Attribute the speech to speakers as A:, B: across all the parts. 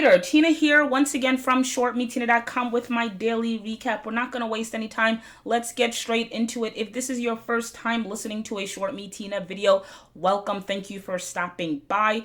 A: trader, Tina here once again from ShortMeTina.com with my daily recap. We're not going to waste any time. Let's get straight into it. If this is your first time listening to a ShortMeTina video, welcome. Thank you for stopping by.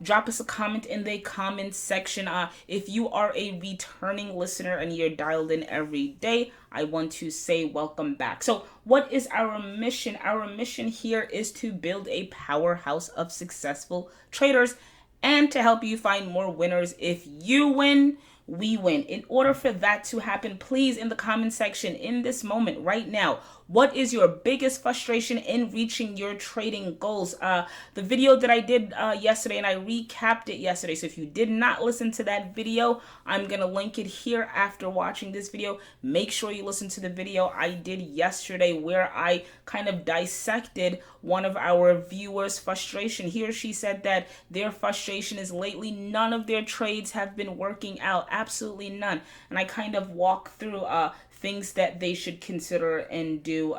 A: Drop us a comment in the comment section. If you are a returning listener and you're dialed in every day, I want to say welcome back. So what is our mission? Our mission here is to build a powerhouse of successful traders and to help you find more winners. If you win, we win. In order for that to happen, please, in the comment section in this moment right now, what is your biggest frustration in reaching your trading goals? The video that I did yesterday, and I recapped it yesterday. So if you did not listen to that video, I'm going to link it here after watching this video. Make sure you listen to the video I did yesterday where I kind of dissected one of our viewers' frustration. He or she said that their frustration is lately none of their trades have been working out. Absolutely none. And I kind of walk through things that they should consider and do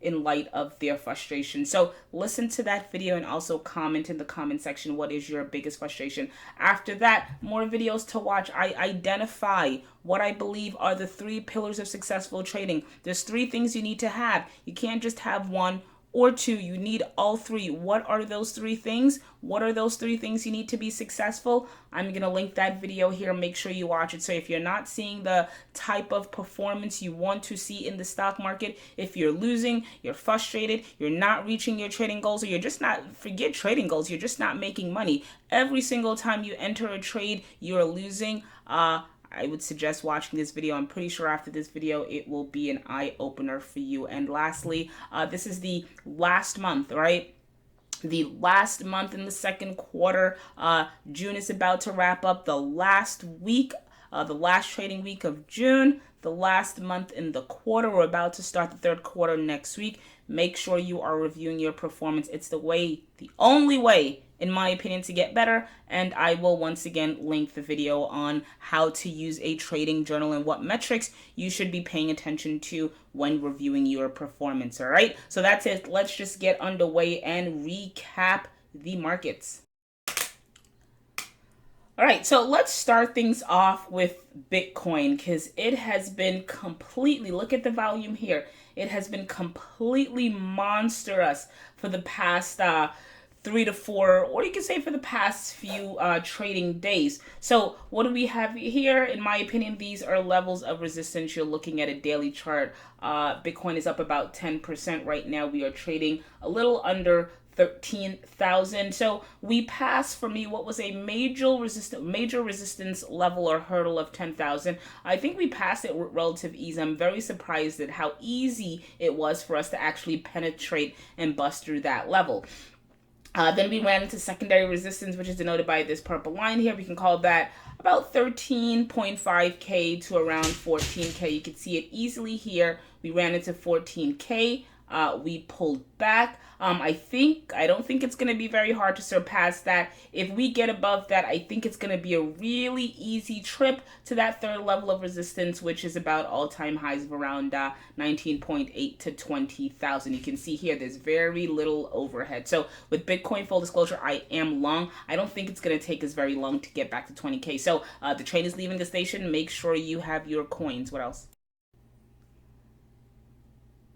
A: in light of their frustration. So listen to that video and also comment in the comment section what is your biggest frustration. After that, more videos to watch. I identify what I believe are the 3 pillars of successful trading. There's 3 things you need to have. You can't just have one or 2. You need all 3. What are those 3 things? What are those 3 things you need to be successful? I'm going to link that video here. Make sure you watch it. So if you're not seeing the type of performance you want to see in the stock market, if you're losing, you're frustrated, you're not reaching your trading goals, or you're just not, forget trading goals, you're just not making money. Every single time you enter a trade, you're losing. I would suggest watching this video. I'm pretty sure after this video, it will be an eye-opener for you. And lastly, this is the last month, right? The last month in the second quarter. June is about to wrap up. The last week, the last trading week of June, the last month in the quarter. We're about to start the third quarter next week. Make sure you are reviewing your performance. It's the way, the only way, in my opinion, to get better. And I will once again link the video on how to use a trading journal and what metrics you should be paying attention to when reviewing your performance. All right, so that's it. Let's just get underway and recap the markets. All right, so let's start things off with Bitcoin because it has been completely, look at the volume here. It has been completely monstrous for the past 3 to 4, or you can say for the past few trading days. So what do we have here? In my opinion, these are levels of resistance. You're looking at a daily chart. Bitcoin is up about 10% right now. We are trading a little under 13,000. So we passed, for me, what was a major resistance level or hurdle of 10,000. I think we passed it with relative ease. I'm very surprised at how easy it was for us to actually penetrate and bust through that level. Then we ran into secondary resistance, which is denoted by this purple line here. We can call that about 13.5K to around 14K. You can see it easily here. We ran into 14K. We pulled back. I don't think it's going to be very hard to surpass that. If we get above that, I think it's going to be a really easy trip to that third level of resistance, which is about all-time highs of around 19.8 to 20,000. You can see here there's very little overhead. So with Bitcoin, full disclosure, I am long. I don't think it's going to take us very long to get back to 20K. So the train is leaving the station. Make sure you have your coins. What else?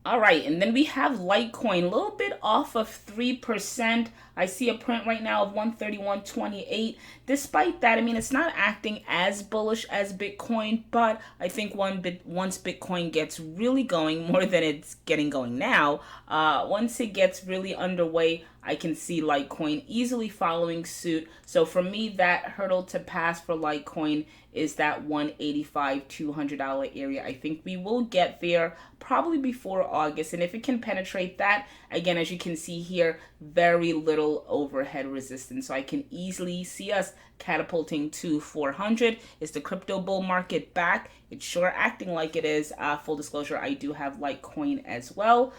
A: All right, and then we have Litecoin, a little bit off of 3%. I see a print right now of 131.28. Despite that, I mean, it's not acting as bullish as Bitcoin, but I think once Bitcoin gets really going, more than it's getting going now, once it gets really underway, I can see Litecoin easily following suit. So for me, that hurdle to pass for Litecoin is that $185, $200 area. I think we will get there probably before August. And if it can penetrate that, again, as you can see here, very little overhead resistance. So I can easily see us catapulting to 400. Is the crypto bull market back? It's sure acting like it is. Full disclosure, I do have Litecoin as well.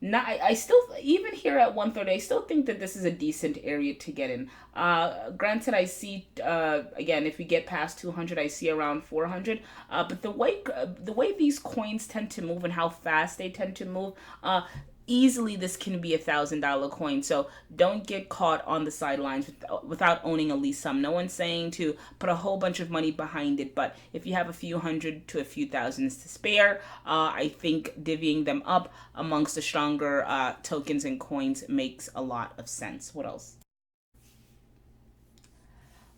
A: Now, I still, even here at 130, I still think that this is a decent area to get in. Granted, I see, again, if we get past 200, I see around 400. But the way these coins tend to move and how fast they tend to move, easily this can be $1,000 coin. So don't get caught on the sidelines without owning at least some. No one's saying to put a whole bunch of money behind it, but if you have a few hundred to a few thousands to spare, I think divvying them up amongst the stronger tokens and coins makes a lot of sense. What else?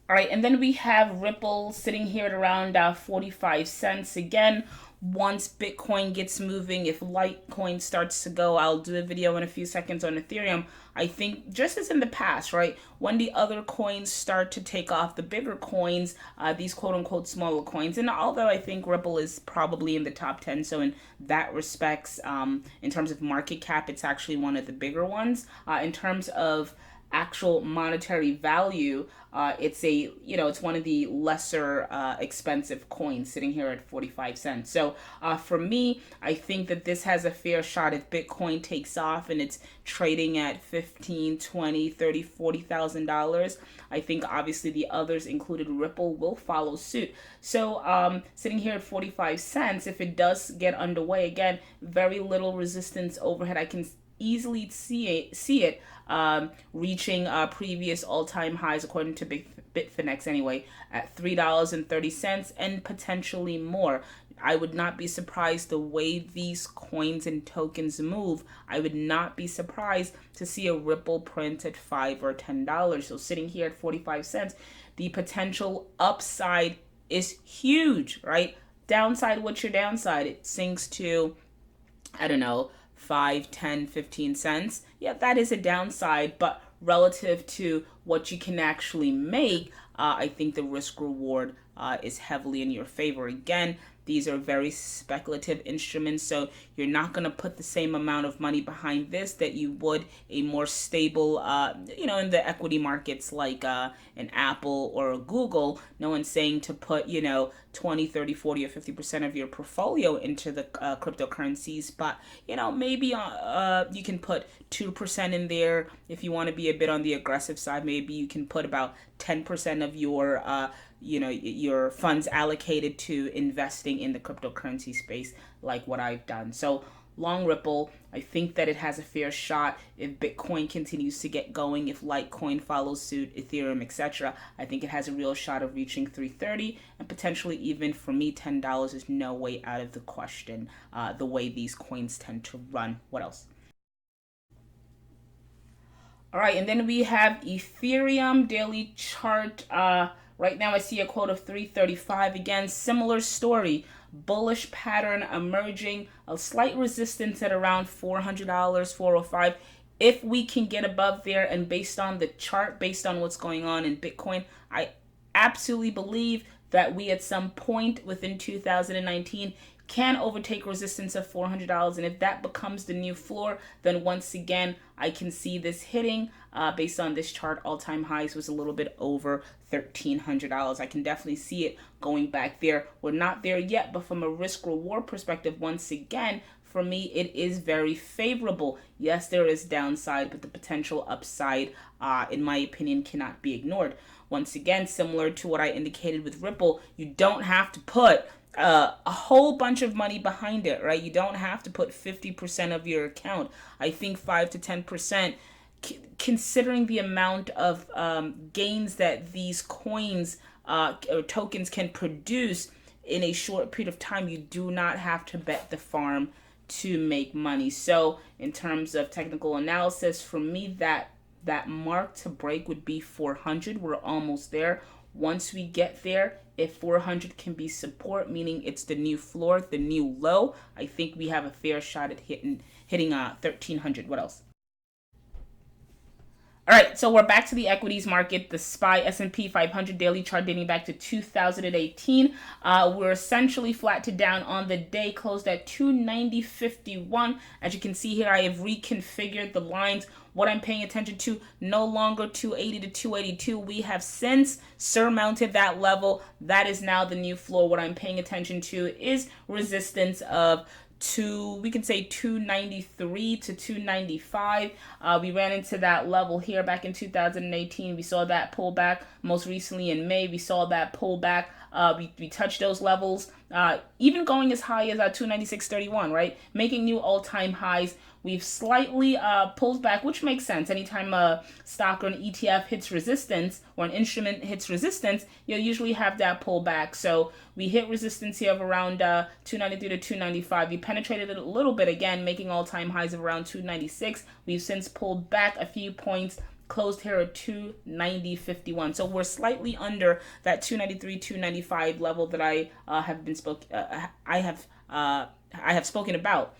A: All right, and then we have Ripple sitting here at around 45 cents. Again, once Bitcoin gets moving, if Litecoin starts to go, I'll do a video in a few seconds on Ethereum. I think just as in the past, right, when the other coins start to take off, the bigger coins, these quote-unquote smaller coins, and although I think Ripple is probably in the top 10, so in that respects, in terms of market cap, it's actually one of the bigger ones. In terms of actual monetary value, it's one of the lesser expensive coins, sitting here at 45 cents. So for me, I think that this has a fair shot if Bitcoin takes off and it's trading at $15, $20, $30, $40,000. I think obviously the others, included Ripple, will follow suit. So sitting here at 45 cents, if it does get underway, again, very little resistance overhead. I can easily see it reaching previous all-time highs, according to Bitfinex anyway, at $3.30 and potentially more. I would not be surprised the way these coins and tokens move. I would not be surprised to see a Ripple print at $5 or $10. So sitting here at 45 cents, the potential upside is huge, right? Downside, what's your downside? It sinks to, I don't know, 5, 10, 15 cents. Yeah, that is a downside, but relative to what you can actually make, I think the risk reward is heavily in your favor. Again, these are very speculative instruments, so you're not going to put the same amount of money behind this that you would a more stable, in the equity markets like an Apple or a Google. No one's saying to put, 20, 30, 40, or 50% of your portfolio into the cryptocurrencies, but, maybe you can put 2% in there. If you want to be a bit on the aggressive side, maybe you can put about 10% of your funds allocated to investing in the cryptocurrency space, like what I've done. So long Ripple, I think that it has a fair shot if Bitcoin continues to get going, if Litecoin follows suit, Ethereum, etc. I think it has a real shot of reaching 330, and potentially even, for me, $10 is no way out of the question, the way these coins tend to run. What else? All right, and then we have Ethereum daily chart. Right now I see a quote of 335. Again, similar story. Bullish pattern emerging. A slight resistance at around $400, 405. If we can get above there, and based on the chart, based on what's going on in Bitcoin, I absolutely believe that we at some point within 2019 can overtake resistance of $400, and if that becomes the new floor, then once again I can see this hitting, based on this chart, all-time highs was a little bit over $1,300. I can definitely see it going back there. We're not there yet, but from a risk-reward perspective, once again, for me, it is very favorable. Yes, there is downside, but the potential upside, in my opinion, cannot be ignored. Once again, similar to what I indicated with Ripple, you don't have to put a whole bunch of money behind it, right? You don't have to put 50% of your account. I think 5 to 10%, considering the amount of gains that these coins or tokens can produce in a short period of time, you do not have to bet the farm to make money. So in terms of technical analysis, for me, that mark to break would be 400. We're almost there. Once we get there, if 400 can be support, meaning it's the new floor, the new low, I think we have a fair shot at hitting 1300. What else? All right, so we're back to the equities market. The SPY S&P 500 daily chart dating back to 2018. We're essentially flat to down on the day, closed at 290.51. As you can see here, I have reconfigured the lines. What I'm paying attention to, no longer 280 to 282. We have since surmounted that level. That is now the new floor. What I'm paying attention to is resistance of we can say 293 to 295. We ran into that level here back in 2018. We saw that pullback most recently in May. We saw that pullback We touched those levels, even going as high as 296.31, right? Making new all-time highs. We've slightly pulled back, which makes sense. Anytime a stock or an ETF hits resistance or an instrument hits resistance, you'll usually have that pullback. So we hit resistance here of around 293 to 295. We penetrated it a little bit again, making all-time highs of around 296. We've since pulled back a few points, closed here at 290.51. So we're slightly under that 293, 295 level that I have spoken about.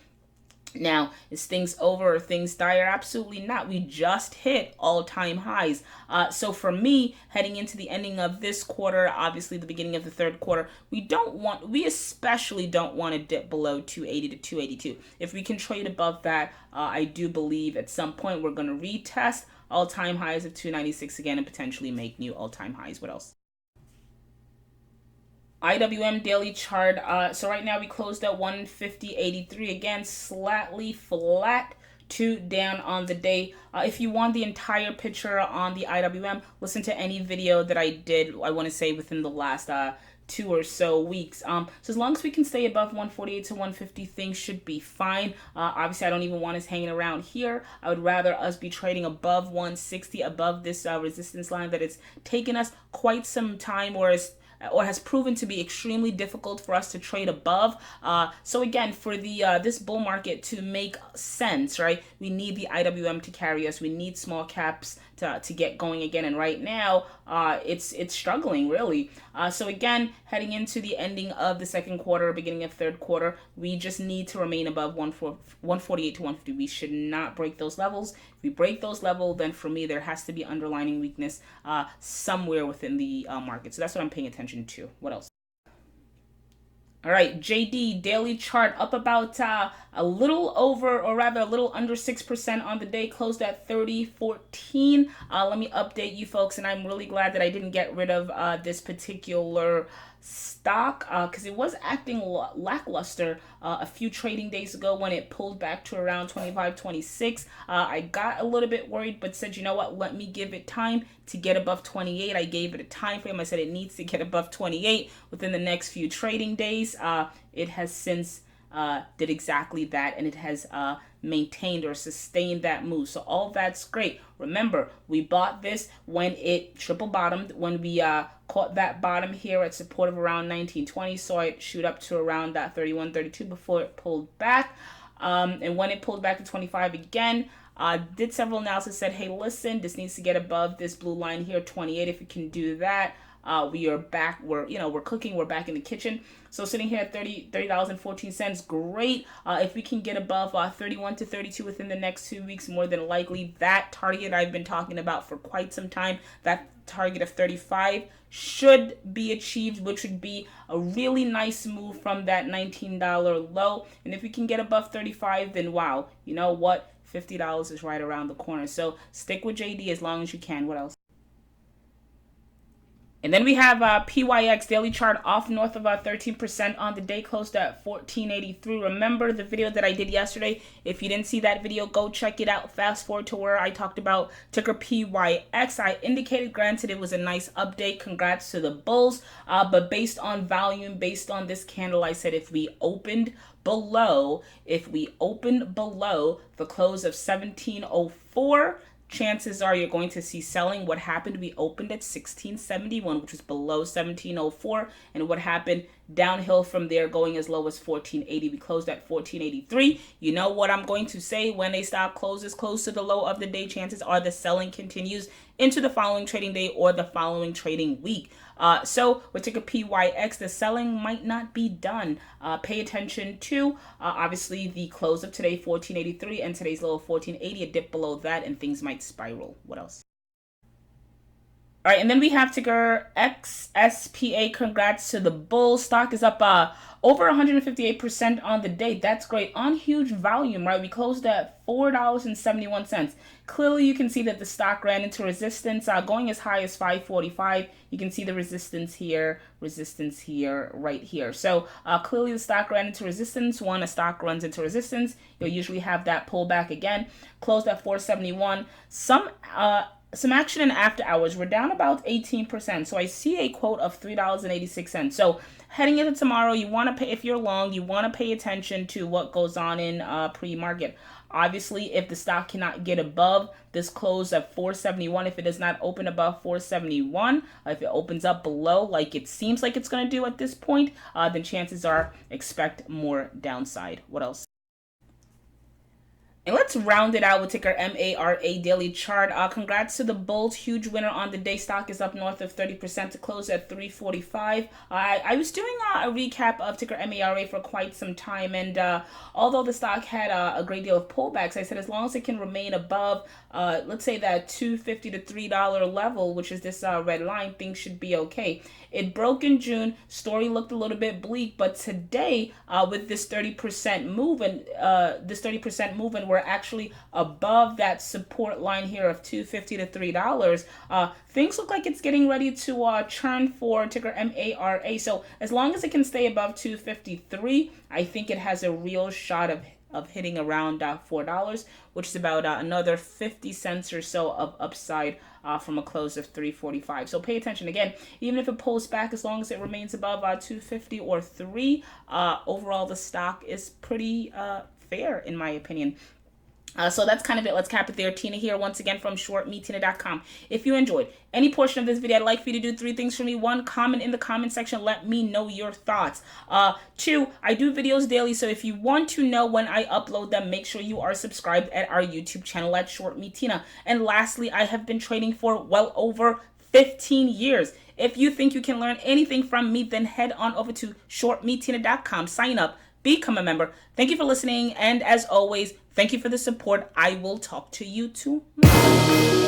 A: Now, is things over or things dire? Absolutely not. We just hit all-time highs. So for me, heading into the ending of this quarter, obviously the beginning of the third quarter, we especially don't want to dip below 280 to 282. If we can trade above that, I do believe at some point we're going to retest all-time highs of 296 again and potentially make new all-time highs. What else? IWM daily chart. So right now we closed at 150.83. Again, slightly flat to down on the day. If you want the entire picture on the IWM, listen to any video that I did, I want to say within the last 2 or so weeks. So as long as we can stay above 148 to 150, things should be fine. Obviously, I don't even want us hanging around here. I would rather us be trading above 160, above this resistance line that it's taken us quite some time, or has proven to be extremely difficult for us to trade above. So again, for the this bull market to make sense, right, we need the IWM to carry us. We need small caps to get going again. And right now, it's struggling, really. So again, heading into the ending of the second quarter, beginning of third quarter, we just need to remain above 148 to 150. We should not break those levels. If we break those levels, then for me, there has to be underlying weakness somewhere within the market. So that's what I'm paying attention to. What else? All right, JD daily chart up about a little over, or rather a little under 6% on the day, closed at 30.14. Let me update you folks, and I'm really glad that I didn't get rid of this particular stock because it was acting lackluster a few trading days ago when it pulled back to around 25, 26. I got a little bit worried, but said, you know what, let me give it time to get above 28. I gave it a time frame. I said it needs to get above 28 within the next few trading days. It has since did exactly that, and it has maintained or sustained that move. So all that's great. Remember, we bought this when it triple bottomed, when we caught that bottom here at support of around 1920, saw it shoot up to around that 31, 32 before it pulled back. And when it pulled back to 25 again, did several analysis, said, hey, listen, this needs to get above this blue line here, 28. If it can do that, we are back. We're cooking. We're back in the kitchen. So sitting here at $30.14, great. If we can get above 31 to 32 within the next 2 weeks, more than likely that target I've been talking about for quite some time, that target of 35 should be achieved, which would be a really nice move from that $19 low. And if we can get above 35, then wow, you know what? $50 is right around the corner. So stick with JD as long as you can. What else? And then we have PYX daily chart off north of 13% on the day, closed at 14.83. Remember the video that I did yesterday? If you didn't see that video, go check it out. Fast forward to where I talked about ticker PYX. I indicated, granted, it was a nice update. Congrats to the bulls. But based on volume, based on this candle, I said if we opened below the close of 1704, chances are you're going to see selling. What happened? We opened at 1671, which was below 1704, and what happened downhill from there, going as low as 1480. We closed at 1483. You know what I'm going to say? When a stock closes close to the low of the day, chances are the selling continues into the following trading day or the following trading week. So with ticker PYX, the selling might not be done. Pay attention to obviously the close of today, 1483, and today's low of 1480. A dip below that, and things might spiral. What else? All right, and then we have ticker XSPA. Congrats to the bulls. Stock is up over 158% on the day. That's great. On huge volume, right? We closed at $4.71. Clearly, you can see that the stock ran into resistance, going as high as 545. You can see the resistance here, right here. So clearly, the stock ran into resistance. When a stock runs into resistance, you'll usually have that pullback again. Closed at 471. Some some action in after hours. We're down about 18%. So I see a quote of $3.86. So heading into tomorrow, you want to pay, if you're long, you want to pay attention to what goes on in pre-market. Obviously, if the stock cannot get above this close at 471, if it does not open above 471, if it opens up below like it seems like it's going to do at this point, then chances are expect more downside. What else? And let's round it out with ticker MARA daily chart. Congrats to the bulls. Huge winner on the day. Stock is up north of 30% to close at 345. I was doing a recap of ticker MARA for quite some time. And although the stock had a great deal of pullbacks, I said as long as it can remain above, let's say that $2.50 to $3 level, which is this red line, things should be okay. It broke in June. Story looked a little bit bleak, but today with this 30% move and we're actually above that support line here of $2.50 to $3. Things look like it's getting ready to churn for ticker MARA. So as long as it can stay above 253, I think it has a real shot of hitting around $4, which is about another 50 cents or so of upside from a close of 345. So pay attention. Again, even if it pulls back, as long as it remains above 250 or 3, overall the stock is pretty fair in my opinion. So that's kind of it. Let's cap it there. Tina here once again from ShortMeTina.com. If you enjoyed any portion of this video, I'd like for you to do 3 things for me. 1, comment in the comment section. Let me know your thoughts. 2, I do videos daily, so if you want to know when I upload them, make sure you are subscribed at our YouTube channel at ShortMeTina. And lastly, I have been trading for well over 15 years. If you think you can learn anything from me, then head on over to ShortMeTina.com. Sign up. Become a member. Thank you for listening. And as always, thank you for the support. I will talk to you tomorrow.